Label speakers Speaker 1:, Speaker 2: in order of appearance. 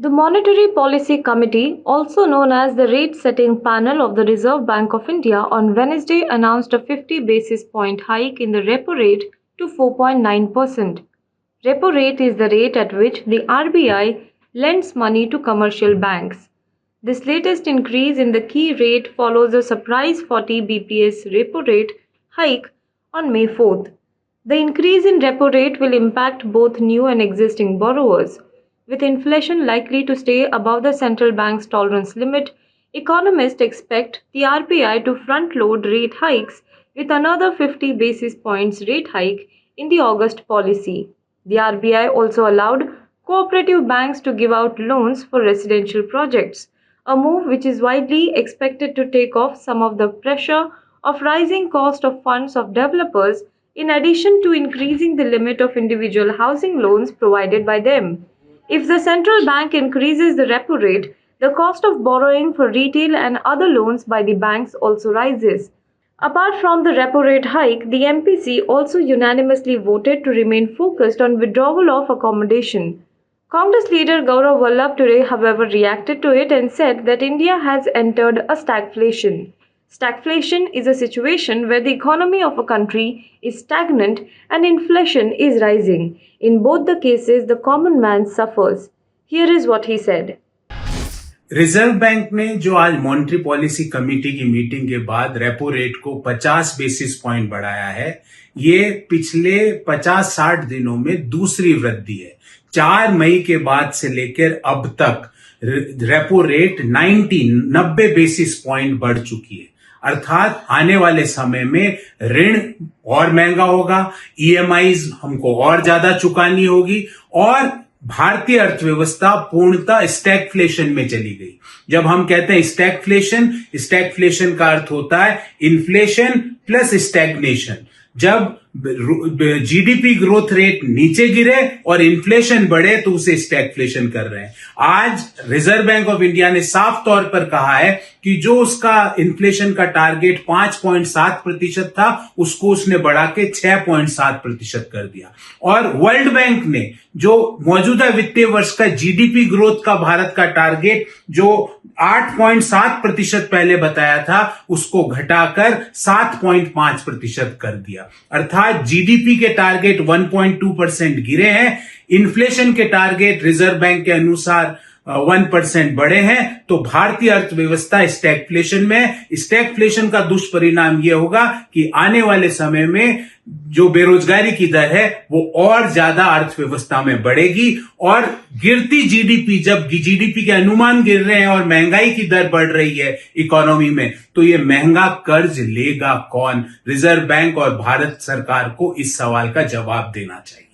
Speaker 1: The Monetary Policy Committee, also known as the Rate Setting Panel of the Reserve Bank of India, on Wednesday announced a 50 basis point hike in the repo rate to 4.9%. Repo rate is the rate at which the RBI lends money to commercial banks. This latest increase in the key rate follows a surprise 40 bps repo rate hike on May 4th. The increase in repo rate will impact both new and existing borrowers. With inflation likely to stay above the central bank's tolerance limit, economists expect the RBI to front load rate hikes with another 50 basis points rate hike in the August policy. The RBI also allowed cooperative banks to give out loans for residential projects, a move which is widely expected to take off some of the pressure of rising cost of funds of developers in addition to increasing the limit of individual housing loans provided by them. If the central bank increases the repo rate, the cost of borrowing for retail and other loans by the banks also rises. Apart from the repo rate hike, the MPC also unanimously voted to remain focused on withdrawal of accommodation. Congress leader Gaurav Vallabh today, however, reacted to it and said that India has entered a stagflation. Stagflation is a situation where the economy of a country is stagnant and inflation is rising. In both the cases, the common man suffers. Here is what he said.
Speaker 2: Reserve bank ने जो आज monetary policy committee की meeting के बाद repo rate को 50 basis point बढ़ाया है, ये पिछले 50-60 दिनों में दूसरी वृद्धि है। 4 मई के बाद से लेकर अब तक रेपो रेट 90 बेसिस पॉइंट बढ़ चुकी है। अर्थात आने वाले समय में ऋण और महंगा होगा, ईएमआईज हमको और ज्यादा चुकानी होगी और भारतीय अर्थव्यवस्था पूर्णतः स्टैगफ्लेशन में चली गई। जब हम कहते हैं स्टैगफ्लेशन का अर्थ होता है इन्फ्लेशन प्लस स्टैग्नेशन। जब जीडीपी ग्रोथ रेट नीचे गिरे और इन्फ्लेशन बढ़े तो उसे स्टैगफ्लेशन कर रहे हैं। आज रिजर्व बैंक ऑफ इंडिया ने साफ तौर पर कहा है कि जो उसका इन्फ्लेशन का टारगेट 5.7% था, उसको उसने बढ़ा के 6.7% कर दिया। और वर्ल्ड बैंक ने जो मौजूदा वित्तीय वर्ष का जीडीपी ग्रोथ का भारत का टारगेट जो 8.7% पहले बताया था, उसको घटाकर 7.5% कर दिया। अर्थात जीडीपी के टारगेट 1.2% गिरे हैं, इन्फ्लेशन के टारगेट रिजर्व बैंक के अनुसार 1% बढ़े हैं, तो भारतीय अर्थव्यवस्था स्टैगफ्लेशन में। स्टैगफ्लेशन का दुष्परिणाम यह होगा कि आने वाले समय में जो बेरोजगारी की दर है वो और ज्यादा अर्थव्यवस्था में बढ़ेगी और गिरती जीडीपी, जब जीडीपी के अनुमान गिर रहे हैं और महंगाई की दर बढ़ रही है इकोनॉमी में, तो ये महंगा कर्ज लेगा कौन? रिजर्व बैंक और भारत सरकार को इस सवाल का जवाब देना चाहिए।